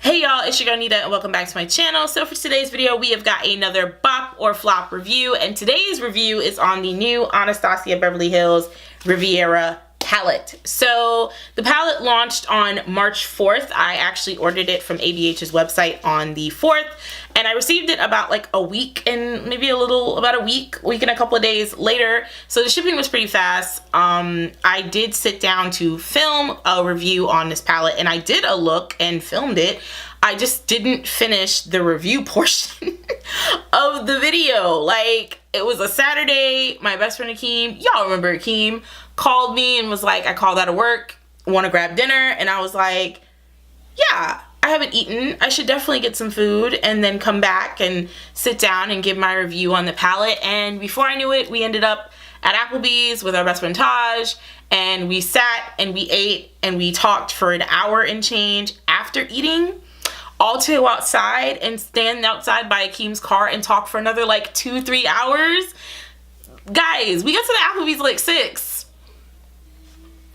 Hey y'all, it's your girl Nida and welcome back to my channel. So for today's video, we have got another bop or flop review, and today's review is on the new Anastasia Beverly Hills Riviera palette. So the palette launched on March 4th. I actually ordered it from ABH's website on the 4th, and I received it about like a week and maybe about a week and a couple of days later. So the shipping was pretty fast. I did sit down to film a review on this palette, and I did a look and filmed it. I just didn't finish the review portion of the video. Like, it was a Saturday. My best friend Akeem, y'all remember Akeem, called me and was like, I called out of work, want to grab dinner, and I was like, yeah, I haven't eaten. I should definitely get some food and then come back and sit down and give my review on the palette. And before I knew it, we ended up at Applebee's with our best friend Taj, and we sat and we ate and we talked for an hour and change after eating, all to go outside and stand outside by Akeem's car and talk for another like 2-3 hours. Guys, we got to the Applebee's like 6.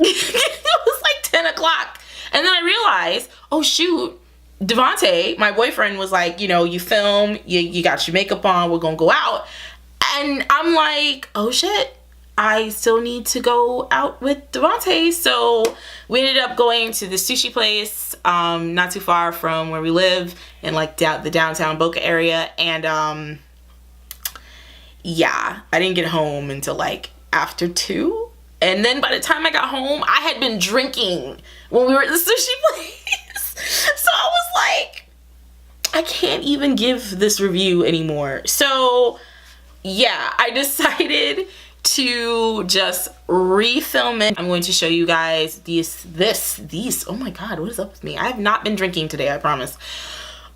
It was like 10 o'clock. And then I realized, oh shoot, Devontae, my boyfriend, was like, you know, you film, you got your makeup on, we're gonna go out. And I'm like, oh shit, I still need to go out with Devontae. So we ended up going to the sushi place, not too far from where we live, in like the downtown Boca area. And yeah, I didn't get home until like after 2. And then by the time I got home, I had been drinking when we were at the sushi place. So I was like, I can't even give this review anymore. So yeah, I decided to just refilm it. I'm going to show you guys these, oh my God, what is up with me? I have not been drinking today, I promise.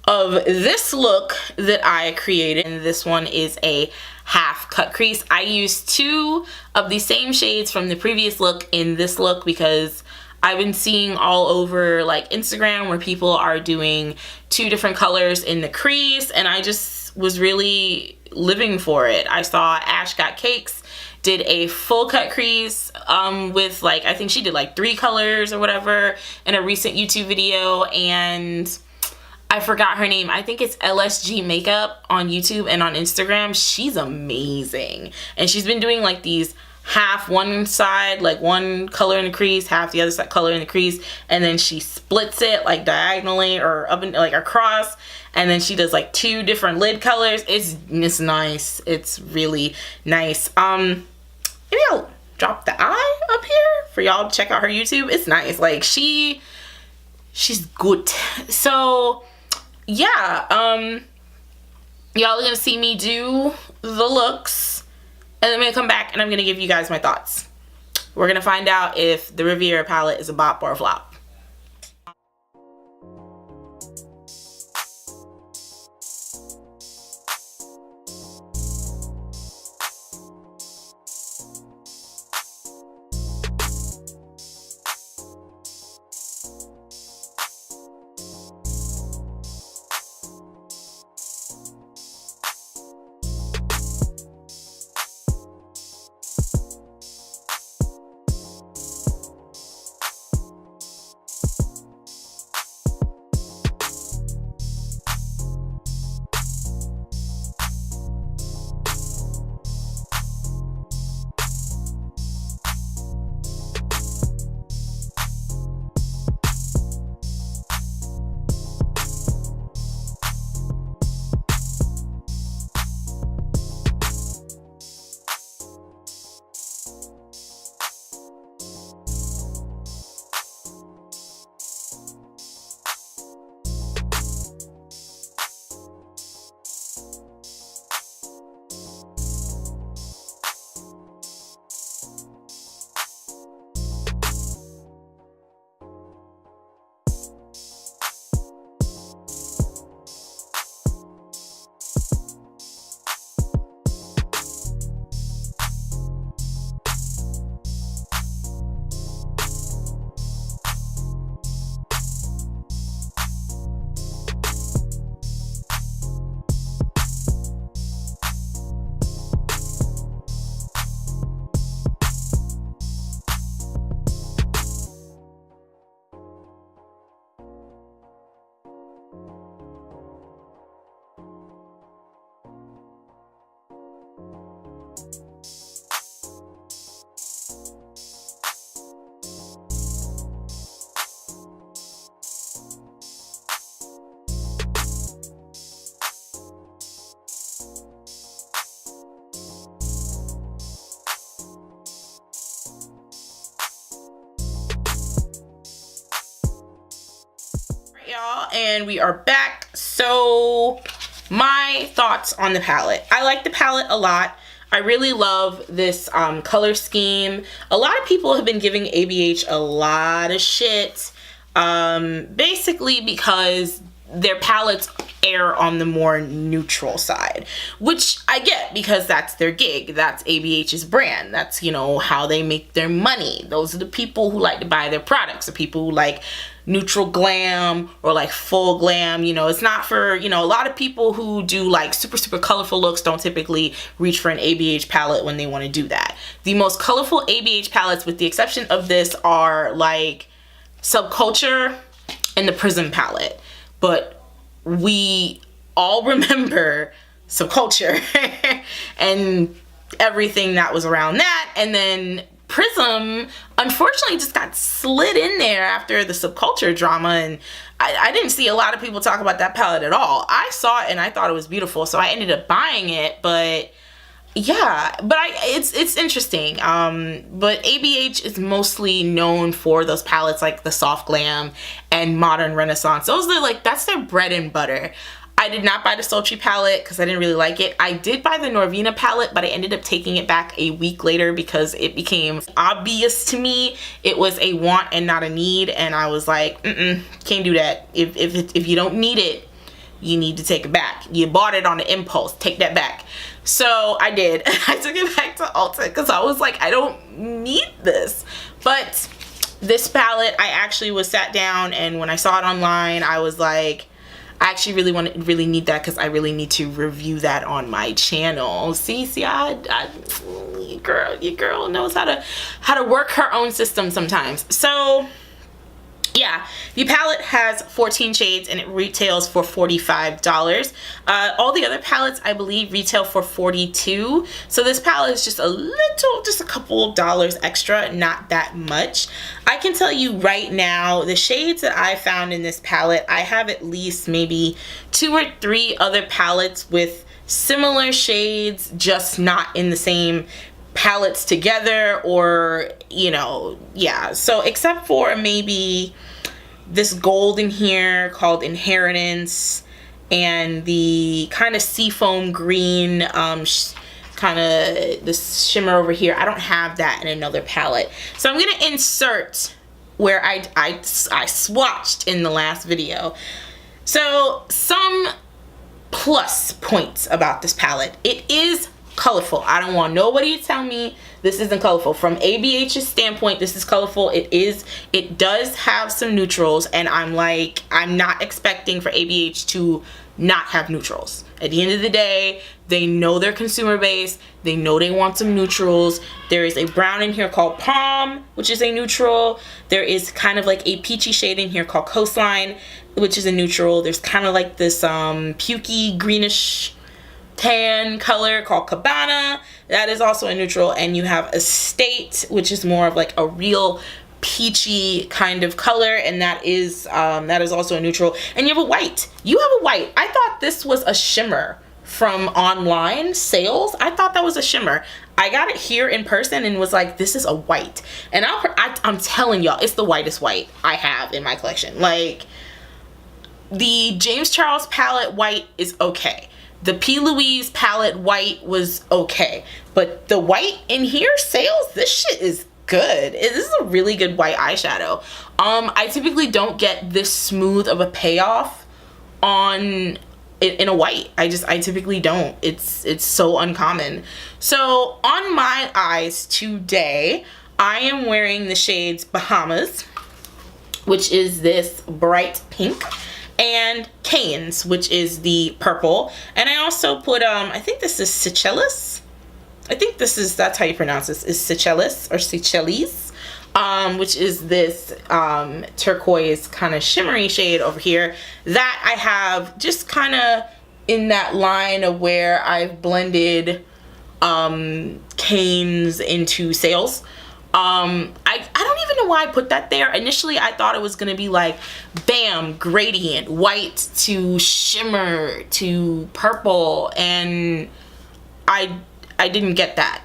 Of this look that I created, and this one is a half cut crease. I used 2 of the same shades from the previous look in this look because I've been seeing all over like Instagram where people are doing 2 different colors in the crease, and I just was really living for it. I saw Ash Got Cakes did a full cut crease with like, I think she did like 3 colors or whatever in a recent YouTube video, and I forgot her name. I think it's LSG Makeup on YouTube and on Instagram. She's amazing. And she's been doing like these half one side, like one color in the crease, half the other side color in the crease, and then she splits it like diagonally or up and like across, and then she does like 2 different lid colors. It's nice. It's really nice. Maybe I'll drop the eye up here for y'all to check out her YouTube. It's nice. Like she's good. So yeah, y'all are gonna see me do the looks, and then I'm gonna come back and I'm gonna give you guys my thoughts. We're gonna find out if the Riviera palette is a bop or a flop. and we are back. So my thoughts on the palette. I like the palette a lot. I really love this color scheme. A lot of people have been giving ABH a lot of shit, basically because their palettes err on the more neutral side, which I get because that's their gig. That's ABH's brand. That's, you know, how they make their money. Those are the people who like to buy their products, the people who like neutral glam or like full glam. You know, it's not for, you know, a lot of people who do like super colorful looks don't typically reach for an ABH palette when they want to do that. The most colorful ABH palettes, with the exception of this, are like Subculture and the Prism palette. But we all remember Subculture and everything that was around that. And then Prism, unfortunately, just got slid in there after the Subculture drama. And I didn't see a lot of people talk about that palette at all. I saw it and I thought it was beautiful, so I ended up buying it. But yeah, but it's interesting. But ABH is mostly known for those palettes like the Soft Glam and Modern Renaissance. Those are like, that's their bread and butter. I did not buy the Sultry palette because I didn't really like it. I did buy the Norvina palette, but I ended up taking it back a week later because it became obvious to me it was a want and not a need, and I was like, can't do that. If you don't need it, you need to take it back. You bought it on the impulse, take that back. So I did. I took it back to Ulta because I was like, I don't need this. But this palette, I actually was sat down, and when I saw it online, I was like, I actually really need that because I really need to review that on my channel. See, your girl knows how to work her own system sometimes. So yeah, the palette has 14 shades and it retails for $45. All the other palettes, I believe, retail for $42. So this palette is just a couple dollars extra, not that much. I can tell you right now, the shades that I found in this palette, I have at least maybe 2 or 3 other palettes with similar shades, just not in the same palettes together, or, you know, yeah. So except for maybe this gold in here called Inheritance, and the kind of seafoam green kind of this shimmer over here, I don't have that in another palette. So I'm gonna insert where I swatched in the last video. So some plus points about this palette: it is colorful. I don't want nobody to tell me this isn't colorful. From ABH's standpoint, this is colorful. It does have some neutrals, and I'm not expecting for ABH to not have neutrals. At the end of the day, they know their consumer base. They know they want some neutrals. There is a brown in here called Palm, which is a neutral. There is kind of like a peachy shade in here called Coastline, which is a neutral. There's kind of like this pukey greenish tan color called Cabana, that is also a neutral. And you have Estate, which is more of like a real peachy kind of color, and that is also a neutral. And you have a white. I thought this was a shimmer from online sales. I thought that was a shimmer. I got it here in person and was like, this is a white. And I'm telling y'all, it's the whitest white I have in my collection. Like, the James Charles palette white is okay. The P. Louise palette white was okay. But the white in here, sales, this shit is good. This is a really good white eyeshadow. I typically don't get this smooth of a payoff in a white. I typically don't. It's so uncommon. So on my eyes today, I am wearing the shades Bahamas, which is this bright pink, and Canes, which is the purple. And I also put I think this is Seychelles. That's how you pronounce this, is Seychelles or Seychelles, which is this turquoise kind of shimmery shade over here that I have just kind of in that line of where I've blended Canes into Sales. I don't even know why I put that there. Initially, I thought it was going to be like, bam, gradient, white to shimmer to purple, and I I didn't get that.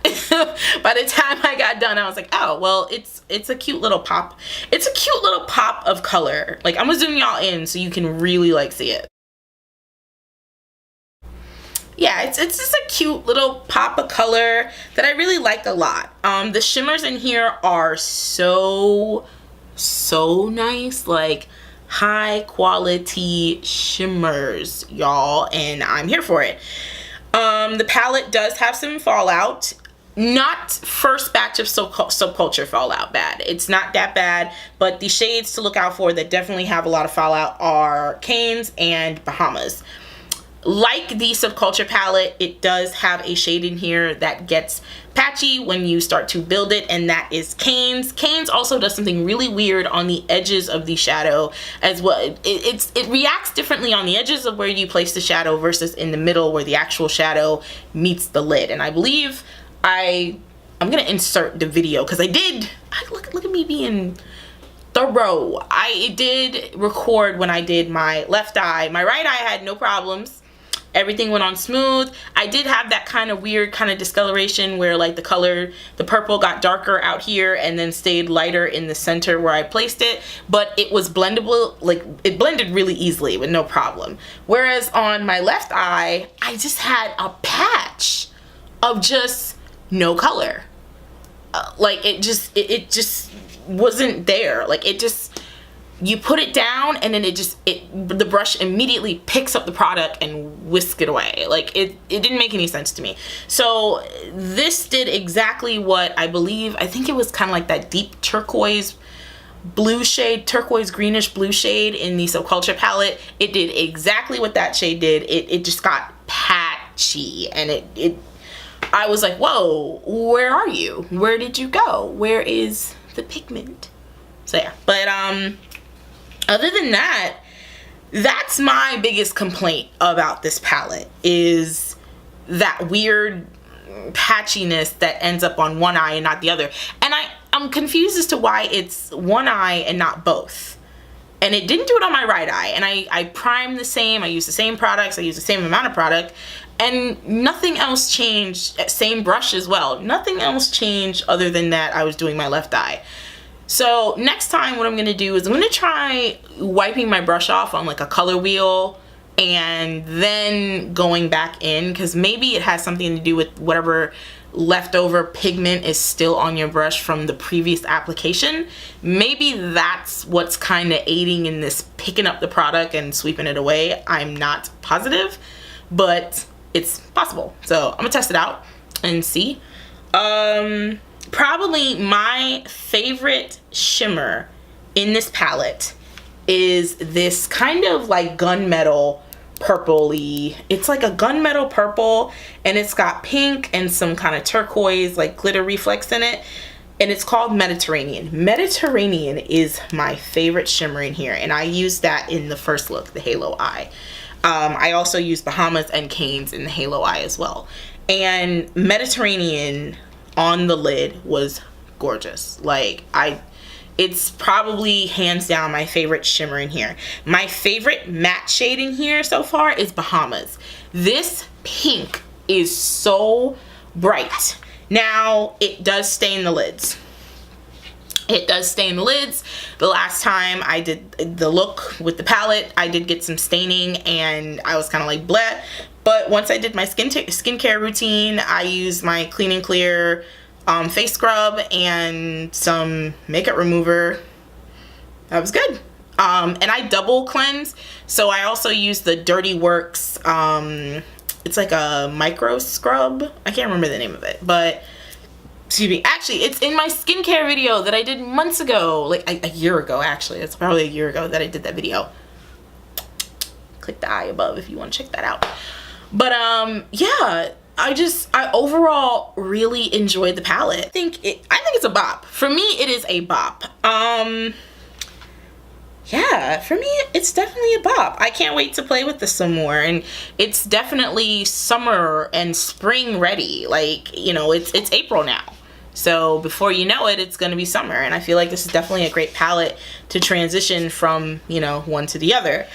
By the time I got done, I was like, oh, well, it's a cute little pop. It's a cute little pop of color. Like, I'm gonna zoom y'all in so you can really like see it. Yeah, it's just a cute little pop of color that I really like a lot. The shimmers in here are so nice, like high quality shimmers, y'all, and I'm here for it. The palette does have some fallout. Not first batch of Subculture fallout bad. It's not that bad, but the shades to look out for that definitely have a lot of fallout are Canes and Bahamas. Like the Subculture palette, it does have a shade in here that gets patchy when you start to build it, and that is Canes. Canes also does something really weird on the edges of the shadow as well. It reacts differently on the edges of where you place the shadow versus in the middle where the actual shadow meets the lid. And I believe I'm gonna insert the video because look at me being thorough. I did record when I did my left eye. My right eye had no problems. Everything went on smooth. I did have that kind of weird kind of discoloration where like the purple got darker out here and then stayed lighter in the center where I placed it, but it was blendable, like it blended really easily with no problem. Whereas on my left eye, I just had a patch of just no color. Like it just wasn't there. Like it just, you put it down and then the brush immediately picks up the product and whisks it away. Like it didn't make any sense to me. So this did exactly what I think it was kind of like that deep turquoise blue shade, turquoise greenish blue shade in the Subculture palette. It did exactly what that shade did. It just got patchy, and I was like, whoa, where are you? Where did you go? Where is the pigment? So yeah, but other than that, that's my biggest complaint about this palette, is that weird patchiness that ends up on one eye and not the other. And I'm confused as to why it's one eye and not both. And it didn't do it on my right eye. And I primed the same, I used the same products, I used the same amount of product, and nothing else changed. Same brush as well. Nothing else changed other than that I was doing my left eye. So next time what I'm going to do is I'm going to try wiping my brush off on like a color wheel and then going back in, because maybe it has something to do with whatever leftover pigment is still on your brush from the previous application. Maybe that's what's kind of aiding in this picking up the product and sweeping it away. I'm not positive, but it's possible. So I'm going to test it out and see. Probably my favorite shimmer in this palette is this kind of like gunmetal purpley. It's like a gunmetal purple, and it's got pink and some kind of turquoise like glitter reflex in it, and it's called Mediterranean. Mediterranean is my favorite shimmer in here, and I used that in the first look, the Halo Eye. I also used Bahamas and Canes in the Halo Eye as well, and Mediterranean on the lid was gorgeous. Like it's probably hands down my favorite shimmer in here. My favorite matte shade in here so far is Bahamas. This pink is so bright. Now it does stain the lids. It does stain the lids. The last time I did the look with the palette, I did get some staining and I was kind of like bleh. But once I did my skincare routine, I used my Clean and Clear face scrub and some makeup remover. That was good. And I double cleanse. So I also used the Dirty Works, it's like a micro scrub. I can't remember the name of it, but excuse me, actually it's in my skincare video that I did months ago, like a year ago actually. It's probably a year ago that I did that video. Click the eye above if you want to check that out. But yeah, I overall really enjoyed the palette. I think it's a bop. For me, it is a bop. Yeah, for me, it's definitely a bop. I can't wait to play with this some more, and it's definitely summer and spring ready. Like, you know, it's April now. So before you know it, it's going to be summer, and I feel like this is definitely a great palette to transition from, you know, one to the other.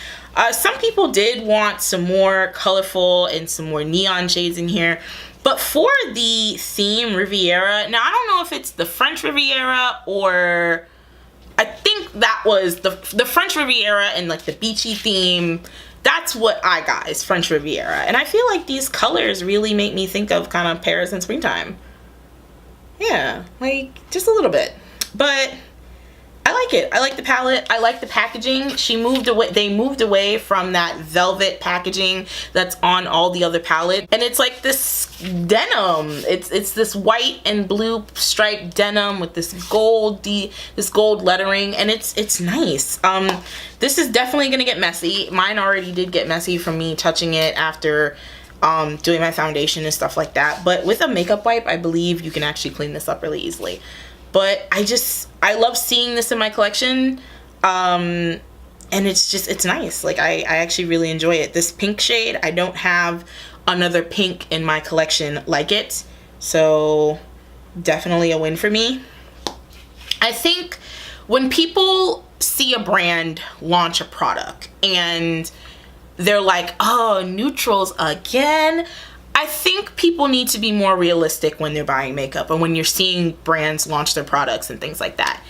Some people did want some more colorful and some more neon shades in here. But for the theme Riviera, now I don't know if it's the French Riviera or I think that was the French Riviera and like the beachy theme. That's what I got, is French Riviera. And I feel like these colors really make me think of kind of Paris in springtime. Yeah, like just a little bit. But I like it. I like the palette. I like the packaging. They moved away from that velvet packaging that's on all the other palettes. And it's like this denim. It's this white and blue striped denim with this gold lettering, and it's nice. This is definitely gonna get messy. Mine already did get messy from me touching it after doing my foundation and stuff like that. But with a makeup wipe, I believe you can actually clean this up really easily. But I love seeing this in my collection, and it's nice. Like I actually really enjoy it. This pink shade, I don't have another pink in my collection like it, so definitely a win for me. I think when people see a brand launch a product and they're like, oh, neutrals again, I think people need to be more realistic when they're buying makeup and when you're seeing brands launch their products and things like that.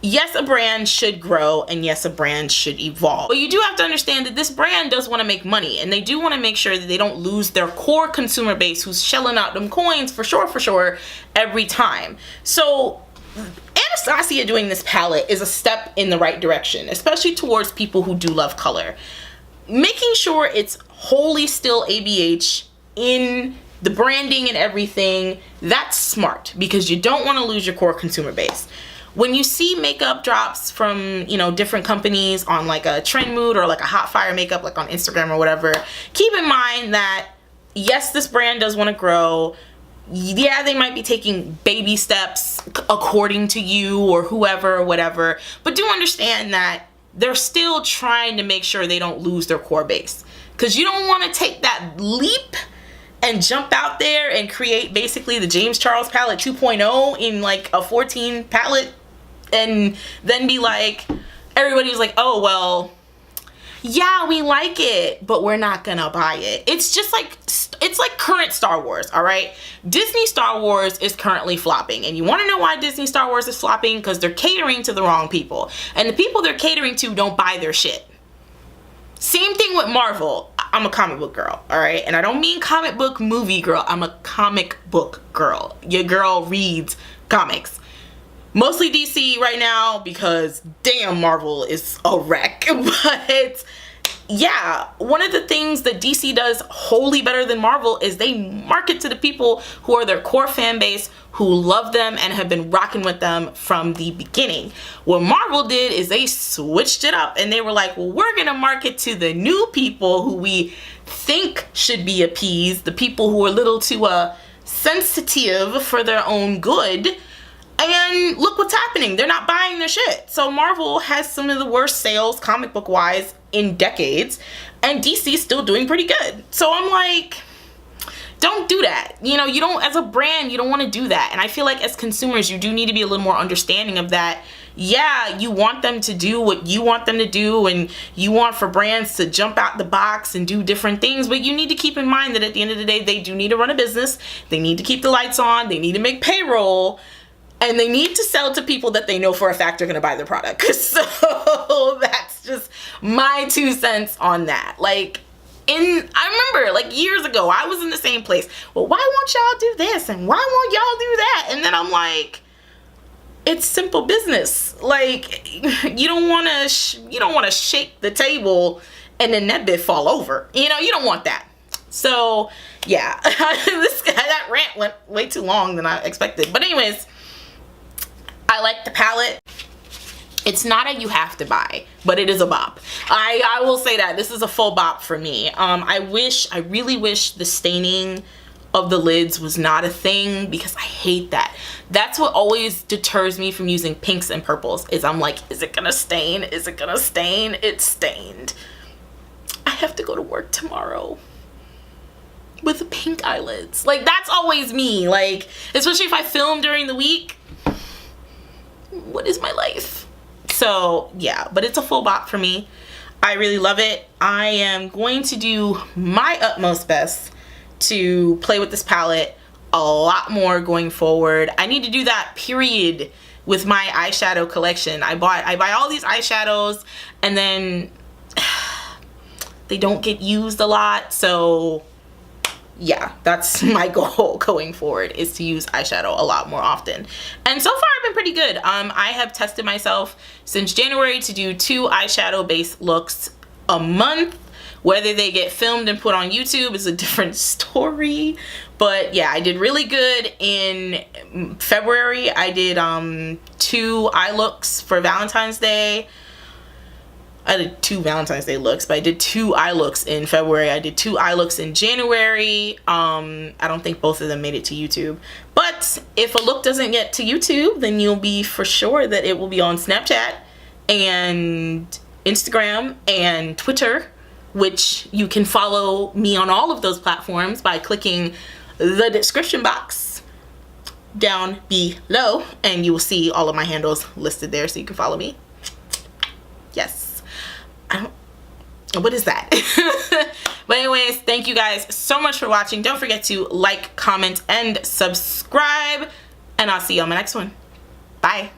Yes, a brand should grow, and yes, a brand should evolve. But you do have to understand that this brand does want to make money, and they do want to make sure that they don't lose their core consumer base who's shelling out them coins for sure every time. So Anastasia doing this palette is a step in the right direction, especially towards people who do love color. Making sure it's wholly still ABH in the branding and everything, that's smart, because you don't want to lose your core consumer base. When you see makeup drops from, you know, different companies on like a Trend Mood or like a Hot Fire makeup, like on Instagram or whatever, keep in mind that yes, this brand does want to grow. Yeah, they might be taking baby steps according to you or whoever or whatever, but do understand that they're still trying to make sure they don't lose their core base, because you don't want to take that leap and jump out there and create basically the James Charles palette 2.0 in like a 14 palette, and then be like, everybody's like, oh well, yeah, we like it, but we're not gonna buy it. It's just like, it's like current Star Wars, all right? Disney Star Wars is currently flopping, and you want to know why Disney Star Wars is flopping? Because they're catering to the wrong people, and the people they're catering to don't buy their shit. Same thing with Marvel. I'm a comic book girl, all right? And I don't mean comic book movie girl. I'm a comic book girl. Your girl reads comics. Mostly DC right now, because damn, Marvel is a wreck. But yeah, one of the things that DC does wholly better than Marvel is they market to the people who are their core fan base, who love them and have been rocking with them from the beginning. What Marvel did is they switched it up, and they were like, well, we're gonna market to the new people who we think should be appeased, the people who are a little too sensitive for their own good. And look what's happening. They're not buying their shit. So Marvel has some of the worst sales comic book wise in decades, and DC's still doing pretty good. So I'm like, don't do that. You know, you don't, as a brand, you don't want to do that. And I feel like as consumers, you do need to be a little more understanding of that. Yeah, you want them to do what you want them to do, and you want for brands to jump out the box and do different things, but you need to keep in mind that at the end of the day, they do need to run a business. They need to keep the lights on. They need to make payroll. And they need to sell to people that they know for a fact are going to buy their product. So that's just my 2 cents on that. Like, I remember like years ago, I was in the same place. Well, why won't y'all do this? And why won't y'all do that? And then I'm like, it's simple business. Like, you don't want to shake the table and then that bit fall over. You know, you don't want that. So yeah, that rant went way too long than I expected. But anyways, I like the palette. It's not a you have to buy, but it is a bop. I will say that this is a full bop for me. I really wish the staining of the lids was not a thing, because I hate that. That's what always deters me from using pinks and purples, is I'm like, is it gonna stain? Is it gonna stain? It's stained. I have to go to work tomorrow with pink eyelids. Like, that's always me. Like, especially if I film during the week. What is my life? So yeah, but it's a full bop for me. I really love it. I am going to do my utmost best to play with this palette a lot more going forward. I need to do that, period, with my eyeshadow collection. I buy all these eyeshadows and then they don't get used a lot. So yeah, that's my goal going forward, is to use eyeshadow a lot more often. And so far I've been pretty good. I have tested myself since January to do 2 eyeshadow based looks a month. Whether they get filmed and put on YouTube is a different story. But yeah, I did really good in February. I did 2 eye looks for Valentine's Day. I did 2 Valentine's Day looks, but I did 2 eye looks in February. I did 2 eye looks in January. I don't think both of them made it to YouTube. But if a look doesn't get to YouTube, then you'll be for sure that it will be on Snapchat and Instagram and Twitter, which you can follow me on all of those platforms by clicking the description box down below, and you will see all of my handles listed there so you can follow me. Yes. What is that? But anyways, thank you guys so much for watching. Don't forget to like, comment, and subscribe, and I'll see you on my next one. Bye.